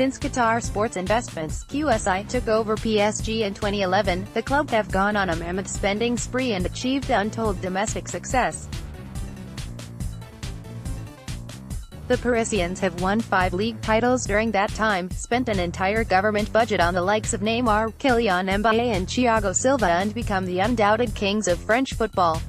Since Qatar Sports Investments (QSI) took over PSG in 2011, the club have gone on a mammoth spending spree and achieved untold domestic success. The Parisians have won 5 league titles during that time, spent an entire government budget on the likes of Neymar, Kylian, Mbappe and Thiago Silva, and become the undoubted kings of French football.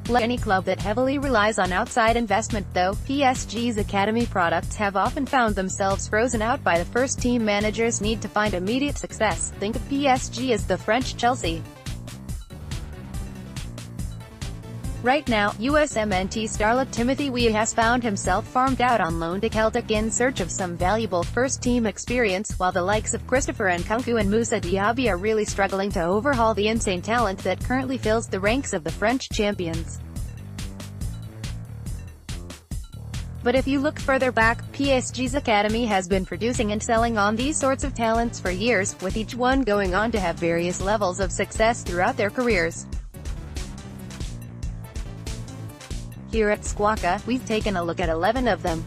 Like any club that heavily relies on outside investment though, PSG's academy products have often found themselves frozen out by the first-team managers' need to find immediate success. Think of PSG as the French Chelsea. Right now, USMNT starlet Timothy Weah has found himself farmed out on loan to Celtic in search of some valuable first-team experience, while the likes of Christopher Nkunku and Moussa Diaby are really struggling to overhaul the insane talent that currently fills the ranks of the French champions. But if you look further back, PSG's academy has been producing and selling on these sorts of talents for years, with each one going on to have various levels of success throughout their careers. Here at Squawka, we've taken a look at 11 of them.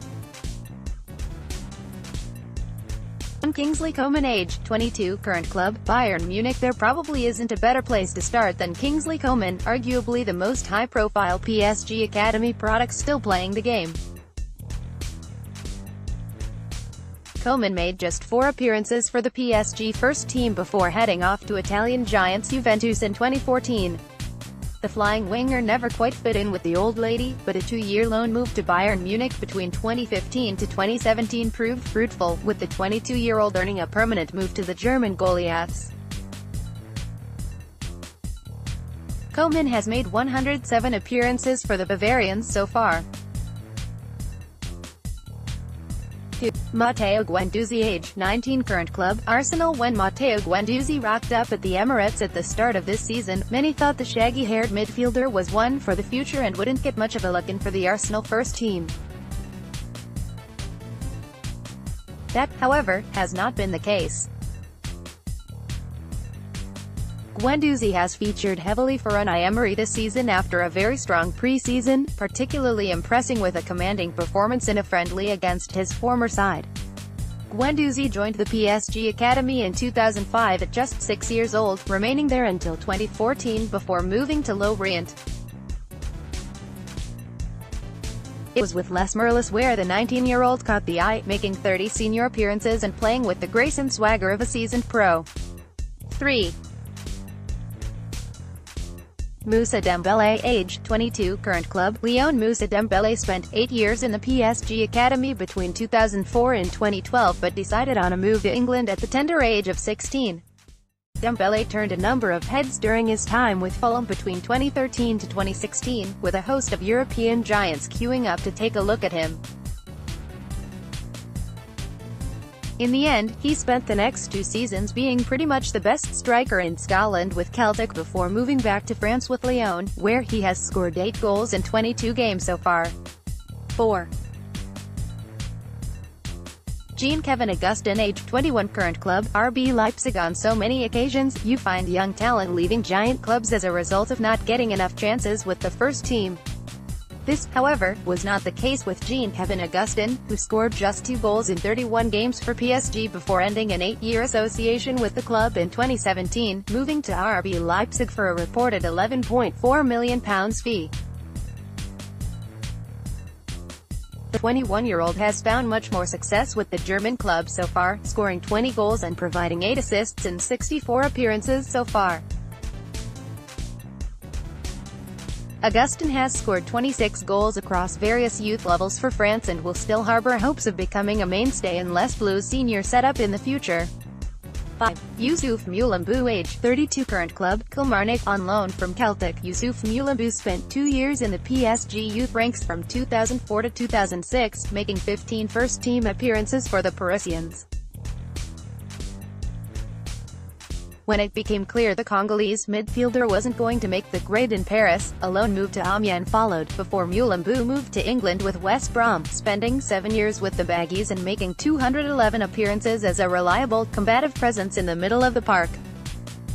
Kingsley Coman, age 22, current club, Bayern Munich. There probably isn't a better place to start than Kingsley Coman, arguably the most high-profile PSG academy product still playing the game. Coman made just 4 appearances for the PSG first team before heading off to Italian giants Juventus in 2014. The flying winger never quite fit in with the old lady, but a 2-year loan move to Bayern Munich between 2015 to 2017 proved fruitful, with the 22-year-old earning a permanent move to the German Goliaths. Coman has made 107 appearances for the Bavarians so far. Matteo Guendouzi, age 19, current club, Arsenal. When Matteo Guendouzi rocked up at the Emirates at the start of this season, many thought the shaggy-haired midfielder was one for the future and wouldn't get much of a look in for the Arsenal first team. That, however, has not been the case. Guendouzi has featured heavily for Unai Emery this season after a very strong pre-season, particularly impressing with a commanding performance in a friendly against his former side. Guendouzi joined the PSG academy in 2005 at just 6 years old, remaining there until 2014 before moving to Lorient. It was with Les Merlis where the 19-year-old caught the eye, making 30 senior appearances and playing with the grace and swagger of a seasoned pro. 3. Moussa Dembélé, age 22, current club, Lyon. Moussa Dembélé spent 8 years in the PSG academy between 2004 and 2012 but decided on a move to England at the tender age of 16. Dembélé turned a number of heads during his time with Fulham between 2013 to 2016, with a host of European giants queuing up to take a look at him. In the end, he spent the next 2 seasons being pretty much the best striker in Scotland with Celtic before moving back to France with Lyon, where he has scored 8 goals in 22 games so far. 4. Jean-Kevin Augustin, age 21, current club, RB Leipzig. On so many occasions, you find young talent leaving giant clubs as a result of not getting enough chances with the first team. This, however, was not the case with Jean-Kevin Augustin, who scored just 2 goals in 31 games for PSG before ending an 8-year association with the club in 2017, moving to RB Leipzig for a reported £11.4 million fee. The 21-year-old has found much more success with the German club so far, scoring 20 goals and providing 8 assists in 64 appearances so far. Augustin has scored 26 goals across various youth levels for France and will still harbor hopes of becoming a mainstay in Les Blues' senior setup in the future. 5. Youssouf Moulambo, age 32, current club, Kilmarnock. On loan from Celtic, Youssouf Moulambo spent 2 years in the PSG youth ranks from 2004 to 2006, making 15 first-team appearances for the Parisians. When it became clear the Congolese midfielder wasn't going to make the grade in Paris, a loan move to Amiens followed, before Moulambo moved to England with West Brom, spending 7 years with the Baggies and making 211 appearances as a reliable, combative presence in the middle of the park.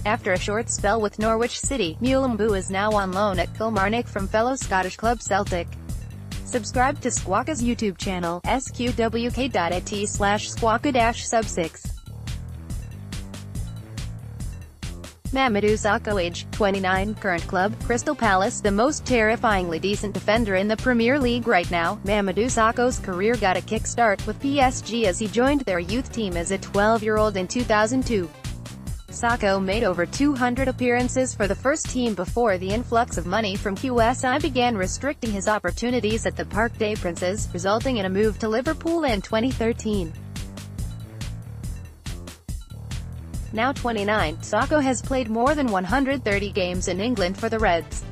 After a short spell with Norwich City, Moulambo is now on loan at Kilmarnock from fellow Scottish club Celtic. Subscribe to Squawka's YouTube channel, sqwk.at/squawka-sub6. Mamadou Sakho, age 29, current club, Crystal Palace. The most terrifyingly decent defender in the Premier League right now, Mamadou Sakho's career got a kick-start with PSG as he joined their youth team as a 12-year-old in 2002. Sakho made over 200 appearances for the first team before the influx of money from QSI began restricting his opportunities at the Parc des Princes, resulting in a move to Liverpool in 2013. Now 29, Sakho has played more than 130 games in England for the Reds.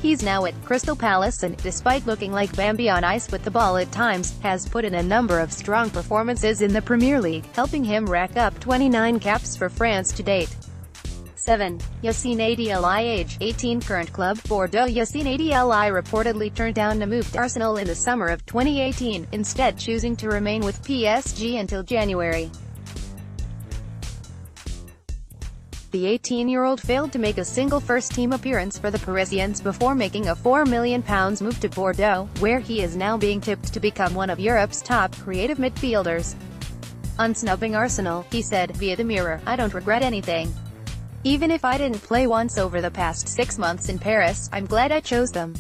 He's now at Crystal Palace and, despite looking like Bambi on ice with the ball at times, has put in a number of strong performances in the Premier League, helping him rack up 29 caps for France to date. 7. Yacine Adli, age 18, current club, Bordeaux. Yacine Adli reportedly turned down a move to Arsenal in the summer of 2018, instead choosing to remain with PSG until January. The 18-year-old failed to make a single first-team appearance for the Parisians before making a £4 million move to Bordeaux, where he is now being tipped to become one of Europe's top creative midfielders. On snubbing Arsenal, he said, via the Mirror, "I don't regret anything. Even if I didn't play once over the past 6 months in Paris, I'm glad I chose them.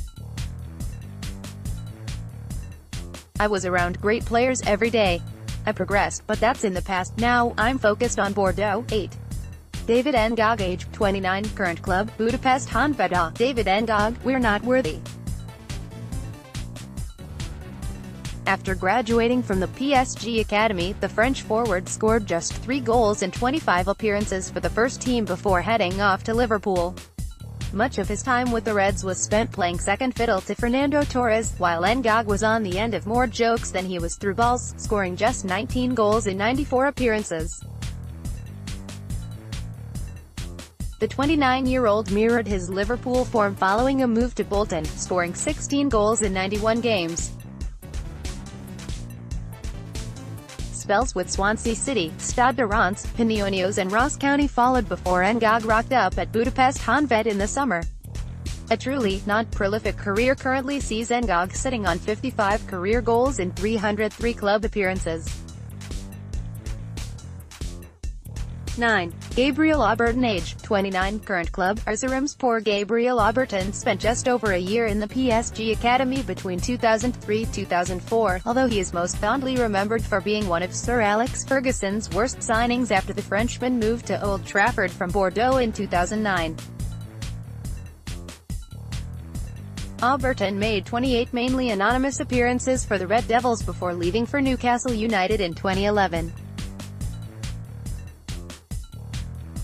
I was around great players every day. I progressed, but that's in the past. Now, I'm focused on Bordeaux." 8. David Ngog, age 29, current club, Budapest Honvéd. David Ngog, "We're not worthy." After graduating from the PSG academy, the French forward scored just 3 goals in 25 appearances for the first team before heading off to Liverpool. Much of his time with the Reds was spent playing second fiddle to Fernando Torres, while Ngog was on the end of more jokes than he was through balls, scoring just 19 goals in 94 appearances. The 29-year-old mirrored his Liverpool form following a move to Bolton, scoring 16 goals in 91 games. Spells with Swansea City, Stade de Reims, Panionios and Ross County followed before Ngog rocked up at Budapest Honvéd in the summer. A truly not prolific career currently sees Ngog sitting on 55 career goals in 303 club appearances. 9. Gabriel Obertan, age 29, current club, Erzurumspor. Gabriel Obertan spent just over a year in the PSG academy between 2003-2004, although he is most fondly remembered for being one of Sir Alex Ferguson's worst signings after the Frenchman moved to Old Trafford from Bordeaux in 2009. Obertan made 28 mainly anonymous appearances for the Red Devils before leaving for Newcastle United in 2011.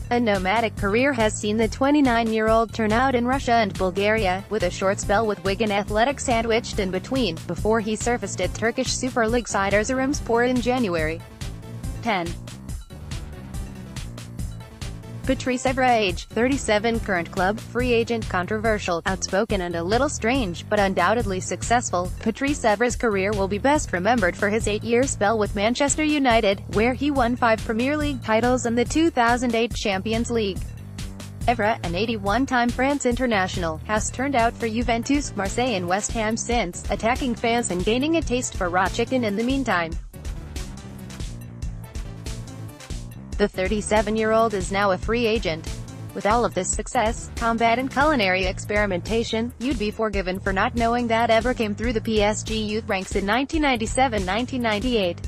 A nomadic career has seen the 29-year-old turn out in Russia and Bulgaria, with a short spell with Wigan Athletic sandwiched in between, before he surfaced at Turkish Super League side Erzurumspor in January. 10. Patrice Evra, age 37, current club, free agent. Controversial, outspoken and a little strange, but undoubtedly successful, Patrice Evra's career will be best remembered for his 8-year spell with Manchester United, where he won 5 Premier League titles and the 2008 Champions League. Evra, an 81-time France international, has turned out for Juventus, Marseille and West Ham since, attacking fans and gaining a taste for raw chicken in the meantime. The 37-year-old is now a free agent. With all of this success, combat and culinary experimentation, you'd be forgiven for not knowing that Evra came through the PSG youth ranks in 1997-1998.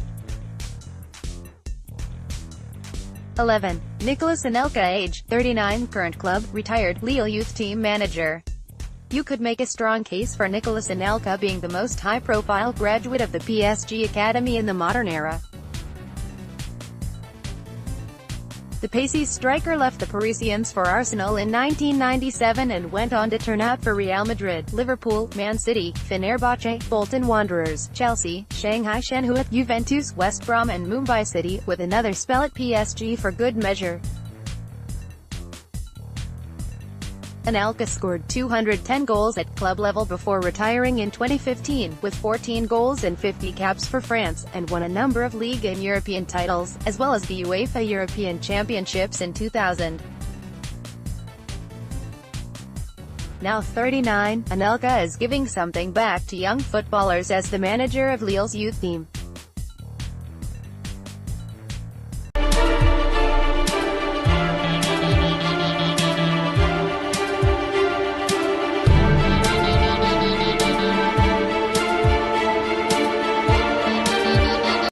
11. Nicolas Anelka, age 39, current club, retired, Lille youth team manager. You could make a strong case for Nicolas Anelka being the most high-profile graduate of the PSG academy in the modern era. The pacey striker left the Parisians for Arsenal in 1997 and went on to turn out for Real Madrid, Liverpool, Man City, Fenerbahce, Bolton Wanderers, Chelsea, Shanghai Shenhua, Juventus, West Brom and Mumbai City, with another spell at PSG for good measure. Anelka scored 210 goals at club level before retiring in 2015, with 14 goals and 50 caps for France, and won a number of Ligue and European titles, as well as the UEFA European Championships in 2000. Now 39, Anelka is giving something back to young footballers as the manager of Lille's youth team.